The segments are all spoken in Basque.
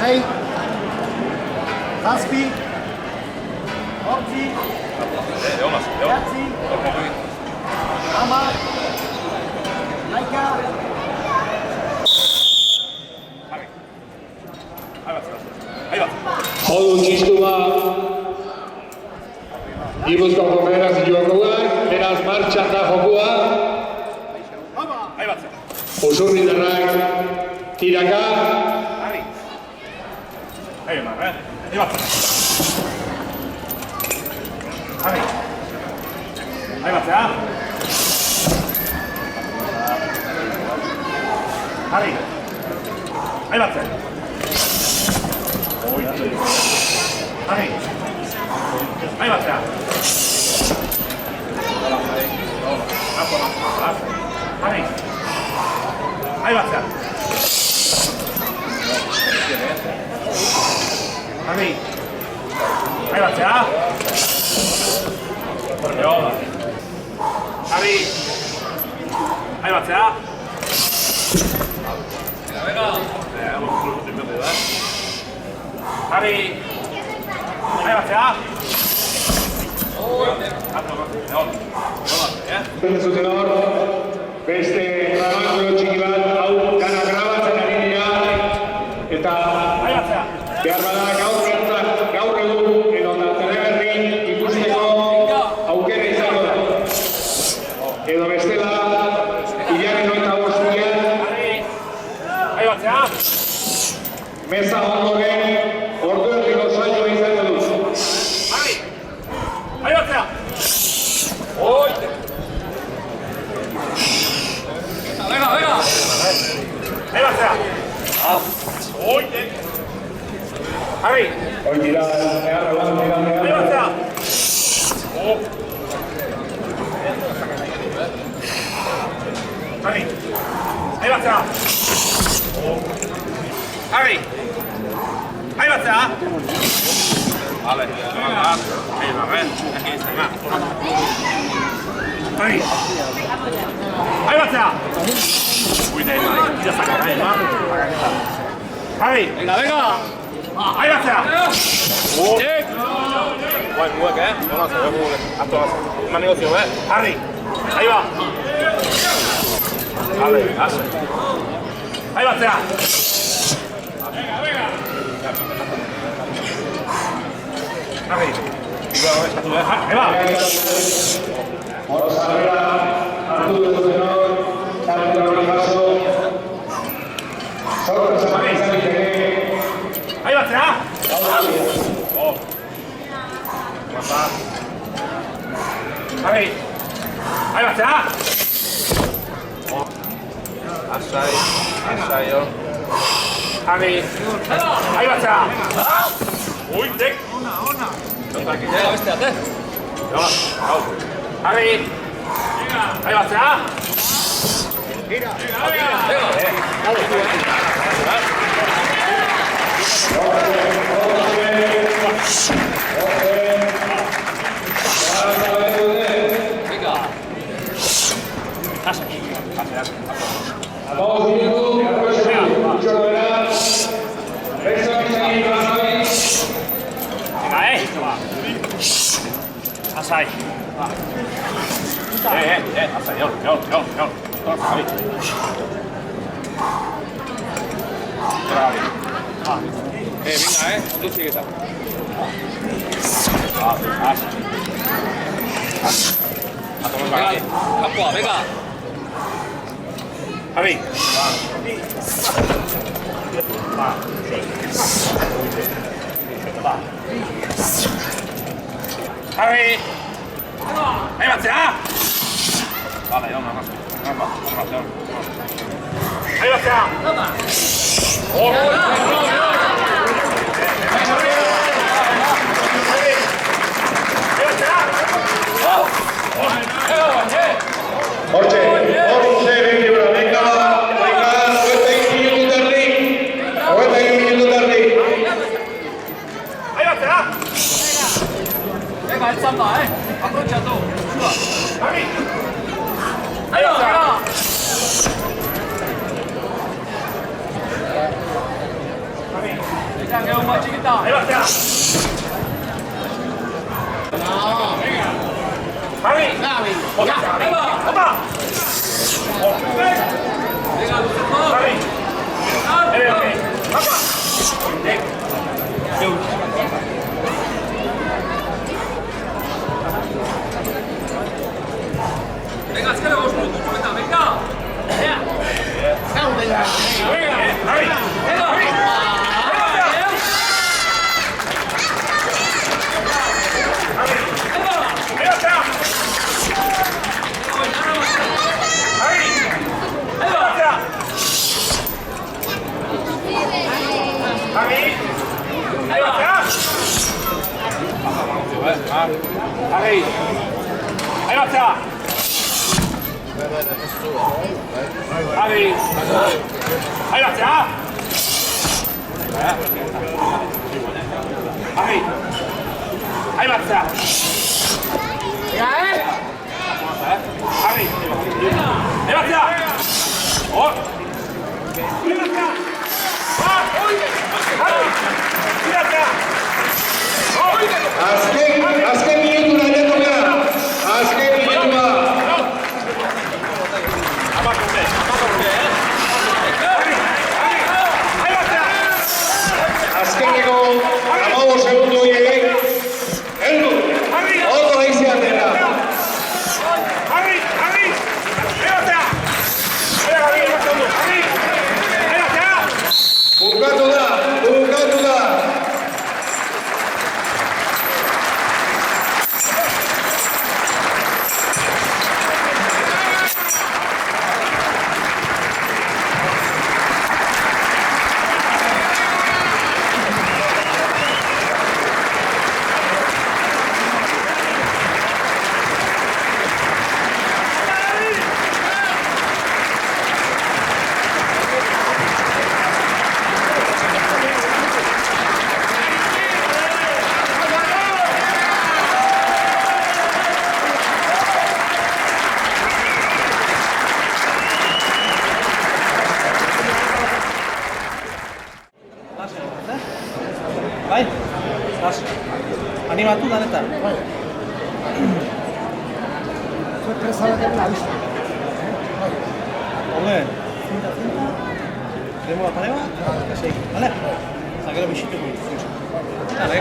Hey, Raspi, Opti, Herzi, Amma, Laika. Modu txistua Gipuzkoako federazioak, beraz martxan da jokua. Usurbildarrak tiraka. Zuten hor, beste grabazio txiki bat, hau gana grabatzen ari dira, eta behar bada gaur egun edo teleberri ikusteko aukera izango da. Edo bestela, hilaren 25an, meza ondoren ordu erdiko saioa izango du. Hoy tira, Venga, tú sigue. 갖고 와, 내가. Javi. Javi. Ahí va, ya. Vale, vamos. Ahí va, ya. Hortxe, hor zer libra, venga, hogeita minutu terdi. Ahí va, ya. 내가 알쌈다, 아프로치야 또. 좋아. Javi. Ahí va, ya. 일단 내가 맞추겠다. Ahí va, ya. Javi. Otra, otra. 내가 무슨 Javi. Javi. 내가 스케일하고 싶은 거 좀 했다. 내가. 야. Javi. 내가. Ahí va, ya. Ahí va, ya. Ahí va, ya. Ahí va, ya. Ahí va, ya. Oh. Ahí va, ya. Azken minutura jatu gara. Azken minutura. Azkeneko 15 segundu horiek heldu. Oto aizean dena. Bukatu da. Bai, animatu danetan. Zuek prezalaten abiztu. Horre, zinta. Denbora pare bat, eta segi, bale? Eta gero bisituko ditu. Dale,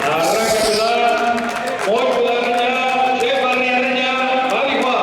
Arrakatu da, moitu darina, zeparriarina, badikoa.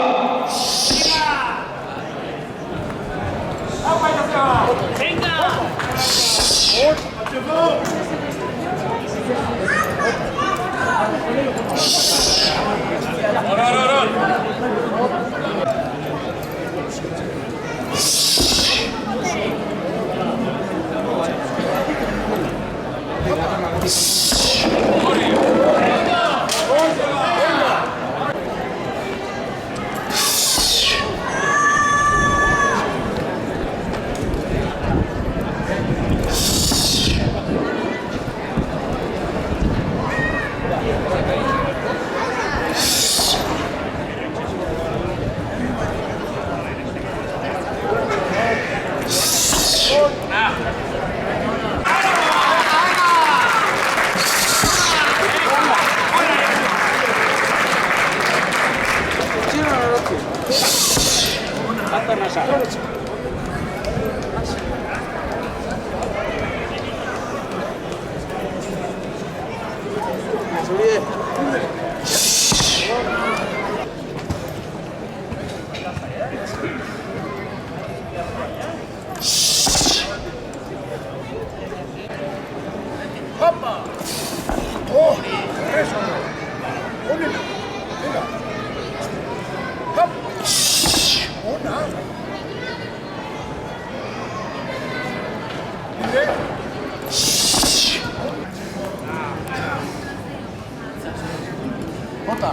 Bota.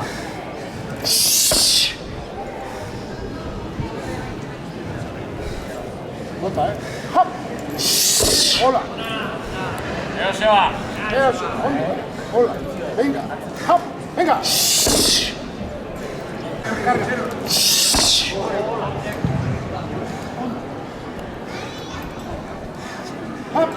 Bota, Hop. Hola. Se va. Eso, hola. Venga. Hop. Venga. Carga. Hop.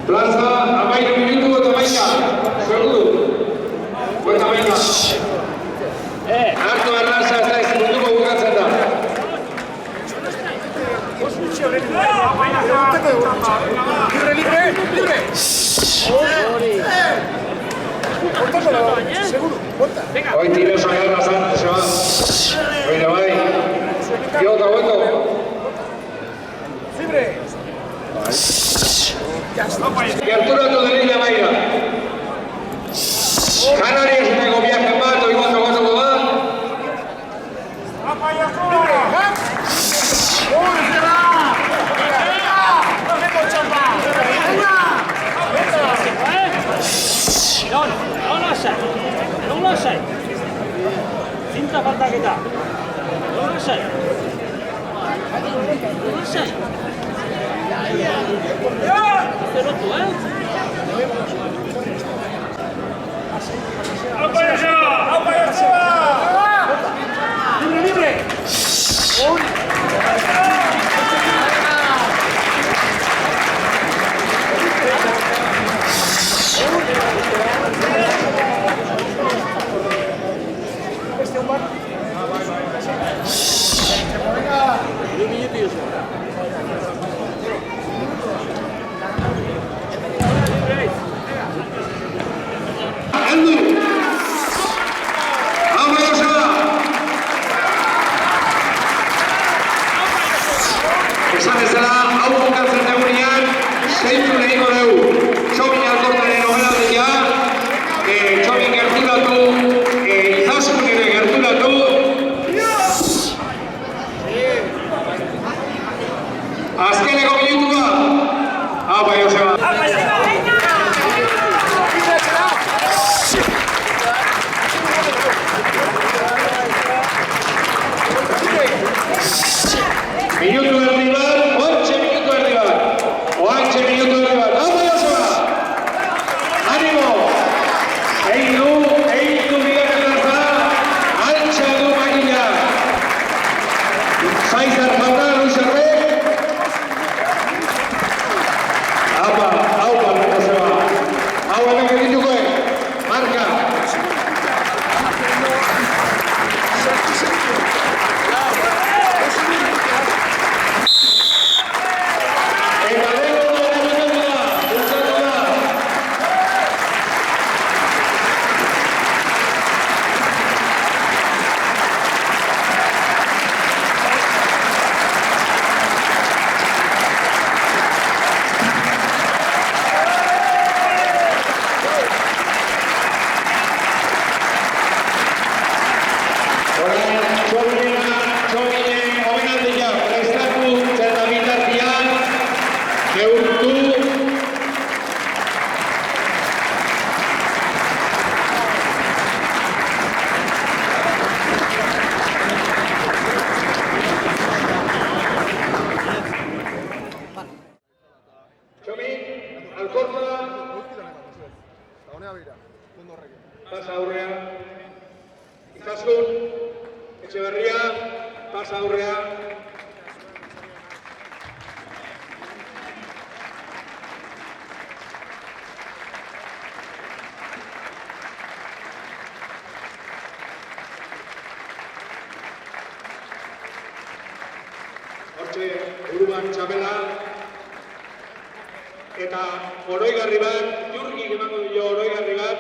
Plaza, amairu minutu eta maika. Segundo. Buena maika. Hartu erraza ez da ez munduko bukatzen da. Libre. Seguro. Bota. Hoy tires a guerra santa, se va. Oye, bai. Piota, hueco. Libre. Gerturatu denila maira. Canarias nego viaje mato y cuando da. Non lasciai. Zinta faltaketa. Non lasciai. Zero tu, Libre. Esan ezela, hau bukatzen dagunean, zeintu lehiko dugu. Txomin alkortaren omenaldia, Txomin gerturatu, Izaskun ere gerturatu. Azkeneko minutua. Apa, Joseba. pasa aurrea. Izaskun, Etxeberria, pasa aurrea. Hortxe, buruan txapela. Eta oroigarri bat, Jurgik emango dio oroigarri bat.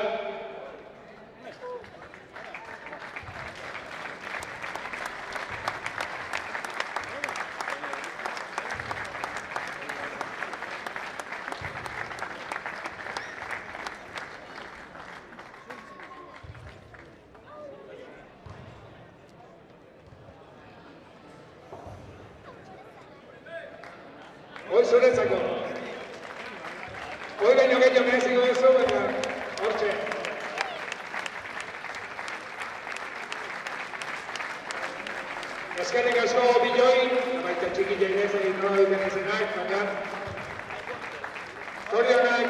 Hoi zuretzako. Hoi baino gehiago mereziko duzu, baina hortxe. Eskerrik asko biloi, baita txikile inez egin nola duten ezenak, baina zorionak,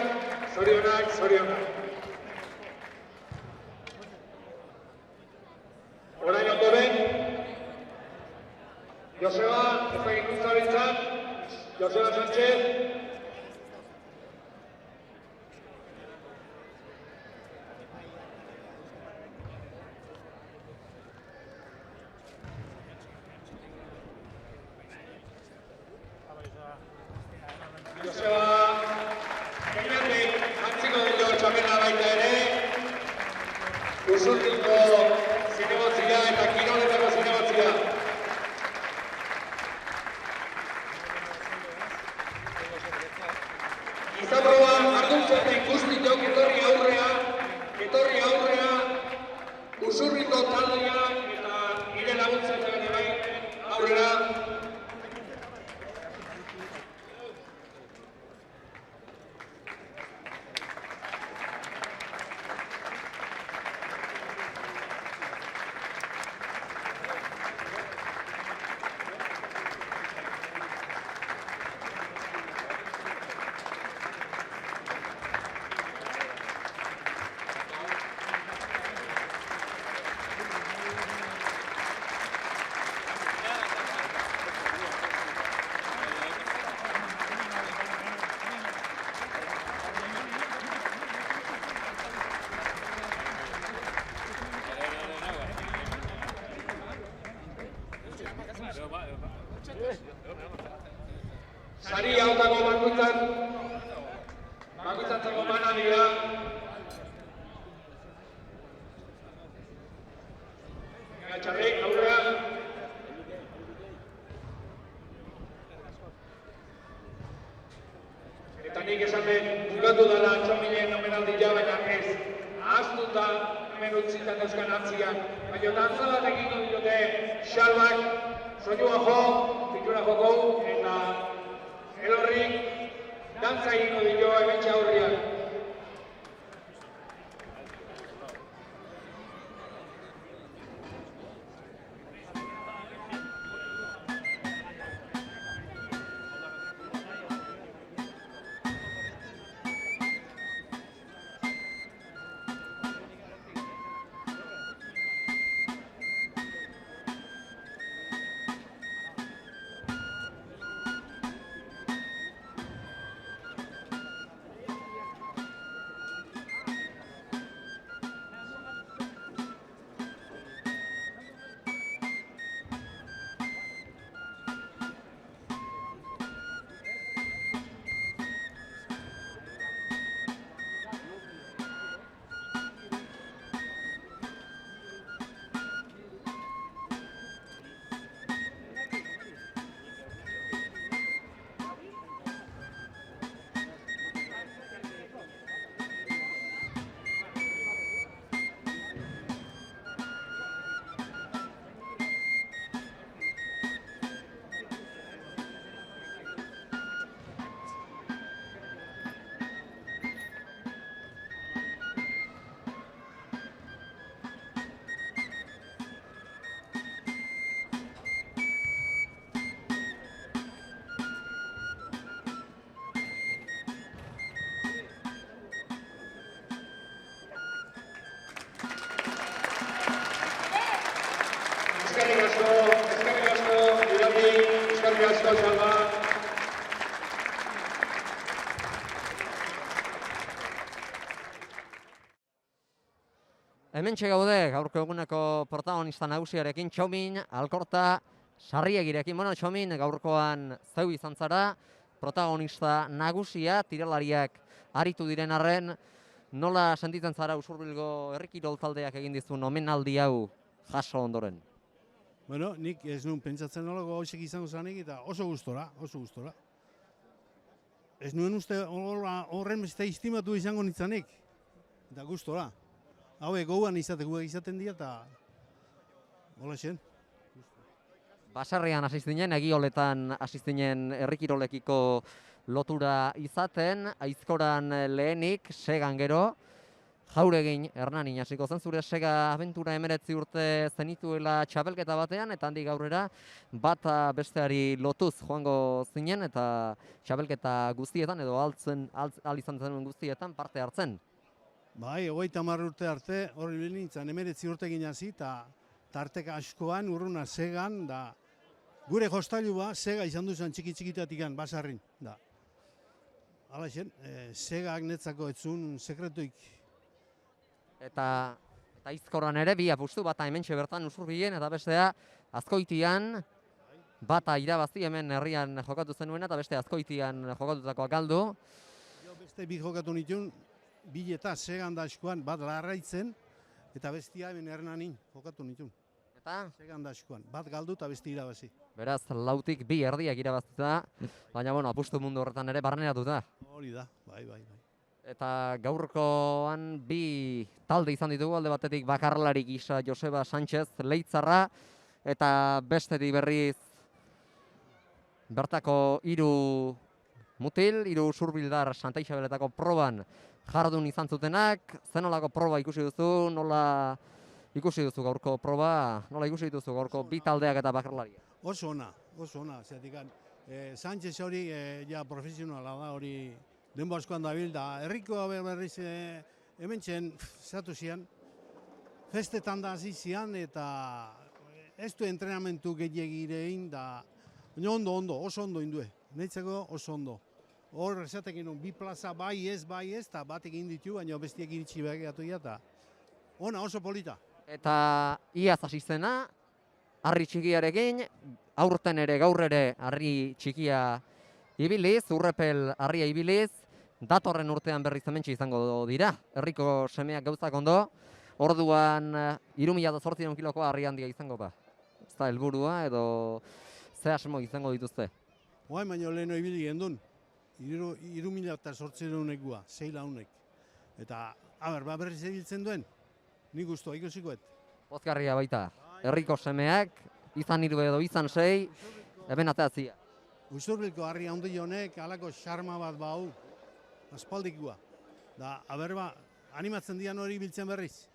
zorionak, zorionak. Orain ondo ben, Joseba, ez da ikuntza bintzat, Joseba Sánchez. Joseba, gainetik jantziko dio txapela baita ere, Usurtiko zinegotzia eta kiroletako zinegotzia. Izaproba arduntzen guztiok etorri aurrea, Usurriko taldea eta nire laguntzen ere bai aurrera. Sari hautako bakoitzatzako bana dira. Gatxarrik aurrea. Eta nik esan den bukatu dela Txomilen omenaldia, baina ez ahaztuta hemen utzitan euskan atzian. Baina dantza bat egiten diote Xalbak, soinua jo, pintura joko, eta Elorrik dantza egingo dio hementxe aurrian. Hementxe gaude, gaurko eguneko protagonista nagusiarekin, Txomin, Alkorta, Sarriegirekin. Bueno, Txomin, gaurkoan zeu izan zara, protagonista nagusia, tiralariak aritu diren arren, nola sentitzen zara Usurbilgo herrikirol taldeak egin dizun omenaldi hau jaso ondoren? Bueno, nik ez nuen pentsatzen nola gauzek izango zanik eta oso gustora. Ez nuen uste horren beste estimatu izango nitzanik, eta gustora. Hauek gauan izaten dira eta hola zen. Baserrian asistinen, egioletan asistinen herrikirolekiko lotura izaten, Aizkoran lehenik, Segan gero, Jauregin Hernanin hasiko zen, zure Sega abentura 19 urte zenituela txapelketa batean, eta handik aurrera bata besteari lotuz joango zinen, eta txapelketa guztietan, edo al izan zen guztietan parte hartzen. Bai, 30 urte arte, hori nintzen, 19 urtekin hasi, eta tarteka askoan, urruna Segan, da gure jostailua Sega izan duzan txiki-txikitatikan, basarrin, da. Hala zen, Segak netzako etzun sekretuik. Eta Aizkoran ere bi apustu, bata hementxe bertan Usurbilen, eta bestea Azkoitian, bata irabazi hemen herrian jokatu zenuena, eta beste Azkoitian jokatutakoa galdu. Beste bi jokatu nituen, bileta Segan da askoan, bat larraitzen, eta bestia hemen Hernanin jokatu nituen. Eta? Segan da askoan, bat galdu eta besti irabazi. Beraz, lautik bi erdiak irabaztuta, baina bueno, apustu mundu horretan ere barneratuta. Hori da, bai. Eta gaurkoan bi talde izan ditugu, alde batetik bakarlari gisa Joseba Sánchez Leitzarra, eta bestetik berriz bertako hiru mutil, hiru usurbildar Santa Isabeletako proban jardun izan zutenak. Zenolako proba ikusi duzu, nola ikusi duzu gaurko proba, nola ikusi dituzu gaurko bi taldeak eta bakarlaria? Oso ona, zeatik Sánchez hori ja profesionala da, hori denbo askoan dabil, da herrikoa berriz hemen txen zatu zian, festetan da hasi zian, eta ez du entrenamentu gehiagirein, da ondo, oso ondo indue, nehitzeko oso ondo. Hor esatekin bi plaza bai ez, eta bat egin ditu, baina bestiek iritsi behagatu dira, eta ona oso polita. Eta iaz hasi zena, harri txikiarekin, aurten ere gaur ere harri txikia ibiliz, urrepel harria ibiliz, datorren urtean berriz hementxe izango dira. Herriko semeak gauzak ondo, orduan 3.800 kiloko harri handia izango ba. Ez da helburua edo ze asmo izango dituzte? Oain baino leheno ibili gendun, 3.800 egua, 6 launek. Eta, berriz ebiltzen duen, nik guztua ikusikoet. Pozgarria baita, herriko semeak, izan 3 edo izan 6, eben ateatzia. Usurbilko harri handi honek halako xarma bat bau, aspaldikua. Da, animatzen dian hori biltzen berriz.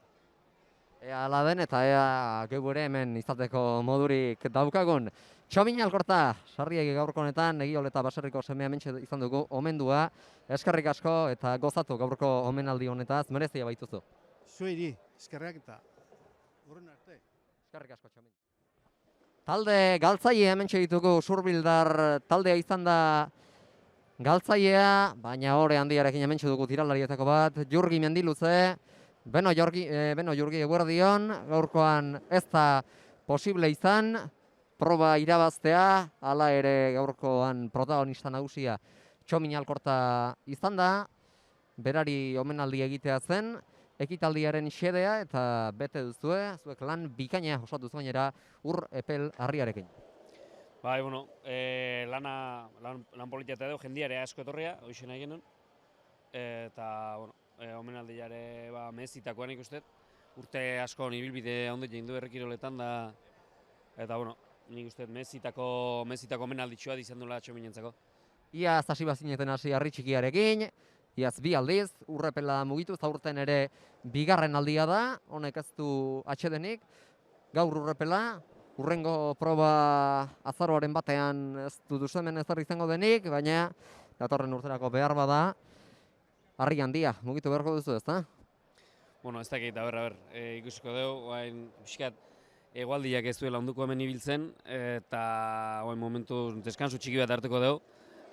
Ea ala den eta ea geu ere hemen izateko modurik daukagun. Txomin Alkorta, Sarriegi gaurko honetan, Egiol eta Baserriko semea hementxe izan dugu omendua. Eskerrik asko eta gozatu gaurko omenaldi honetaz, merezia baituzu. Zuei, eskerrak eta horren arte. Eskerrik asko, Txomin. Talde galtzaile hementxe ditugu, Usurbildar taldea izan da galtzailea, baina hore handiarekin hementxe dugu tiralarietako bat, Jurgi Mendiluze, Beno Jurgi eguerdion, gaurkoan ez da posible izan, proba irabaztea, hala ere gaurkoan protagonista nagusia Txomin Alkorta izan da, berari omenaldi egitea zen, ekitaldiaren xedea eta bete duzue, zuek lan bikaina osatu zuenera ur-epel harriarekin. Bai, bueno, lan politia eta edo, jendiare asko etorria, hoxe nahi genuen. Eta, bueno, omenaldiare mezitakoan ikustet. Urte asko ibilbide handet egin du herrikiroletan da. Eta, bueno, nik uste mezitako omenalditxoa izan duela Txominentzako. Iaz hasi bazineten hasi harri txikiarekin, iaz 2 aldiz, urrepela mugitu, aurten ere bigarren aldia da, honek ez du atsedenik. Gaur urrepela, urrengo proba azaroaren batean ez dut hemen ezer izango denik, baina datorren urterako behar bada, harri handia, mugitu beharko duzu ez da? Bueno, ez dakit, ikusiko dugu, pixkat, egualdiak ez duela onduko hemen ibiltzen, eta momentu deskansu txiki bat hartuko dugu,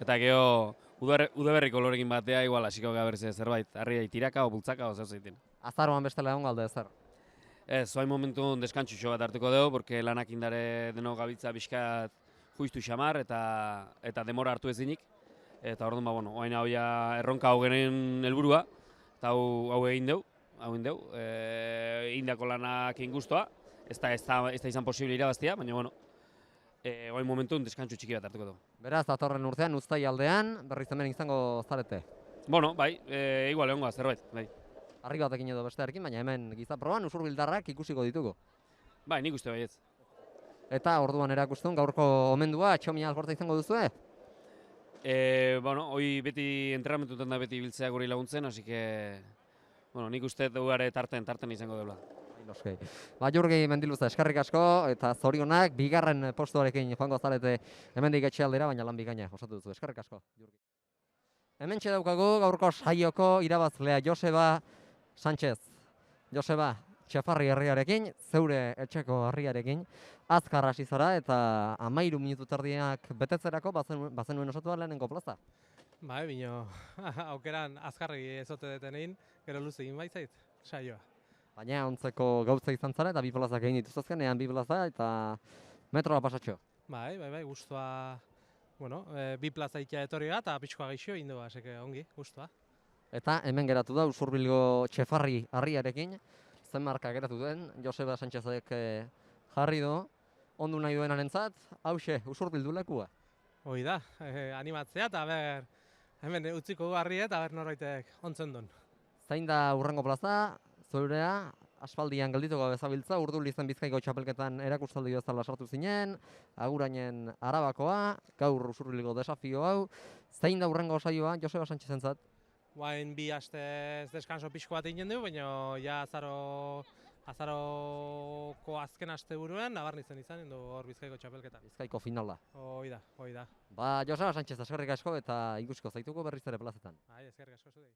eta gero udaberriko lorekin batea, igual hasiko gaberze zerbait, harri tiraka o bultzaka o zer zeiten. Azaroan bestela egon galde ezer. Ez, oain momentu deskantxuxo bat hartuko dugu, porque lanak indare denok gabiltza bizkat juistu xamar eta demora hartu ezinik. Eta orduan, bueno, oain hau ja erronka hau genen helburua, eta hau egin dugu. Indako lanak inguztoa, ez da izan posible irabaztia, baina, bueno, oain momentu deskantxu txiki bat hartuko dugu. Beraz, datorren urtean, uztai aldean, berriz hemen izango zarete. Bueno, bai, igual egongo zerbait, bai. Harri batekin edo bestearekin, baina hemen gizaproban usurbildarrak ikusiko ditugu. Bai, nik uste baietz. Eta orduan erakustun gaurko omendua, Txomi Alforta izango duzue? Bueno, hoi beti entrenamentutan da beti biltzea guri laguntzen, así que, bueno, nik uste dugare tarten izango dela. Noski. Jurgi Mendiluza, eskerrik asko eta zorionak bigarren postuarekin joango zarete hemendik etxe aldera, baina lan bikaina osatu duzu. Eskerrik asko, Jurgi. Hementxe daukagu gaurko saioko irabazlea Joseba Sánchez. Joseba, Txefarri herriarekin, zeure etxeko herriarekin, azkar hasi zara eta 13 minutu terdiak betetzerako bazenuen osatua lehenengo plaza. Bai, bino, aukeran azkarri ezote detenein, gero luze egin baitzait, saioa. Baina ontzeko gautza izan zara eta bi plazak egin dituzazkenean bi plaza eta metroa pasatxo. Bai, gustua, bueno, bi plaza ikia etorri eta pixkoa gaixo egin dugu, aseke ongi, gustua. Eta hemen geratu da Usurbilgo Txefarri harriarekin, zen marka geratu den, Joseba Sánchezek jarri du, ondu nahi duenarentzat, hauxe, Usurbildu lekua. Hoi da, animatzea eta ber, hemen utziko du harri eta ber norbaitek ontzen duen. Zein da urrengo plaza, zeurea, aspaldian geldituko bezabiltza, Urdul izen Bizkaiko txapelketan erakustaldi bezala sartu zinen, Agurainen Arabakoa, gaur Usurbilgo desafio hau, zein da urrengo saioa Joseba Sánchezentzat? Guain bi astez deskanso pixko bat egin dugu, baina ja azaroko azken asteburuan nabarnitzen izan du hor Bizkaiko txapelketa. Bizkaiko finala. Hoi da. Ba, Joseba Sánchez, eskerrik asko eta ikusiko zaituko berriz ere plazetan. Eskerrik asko zudei.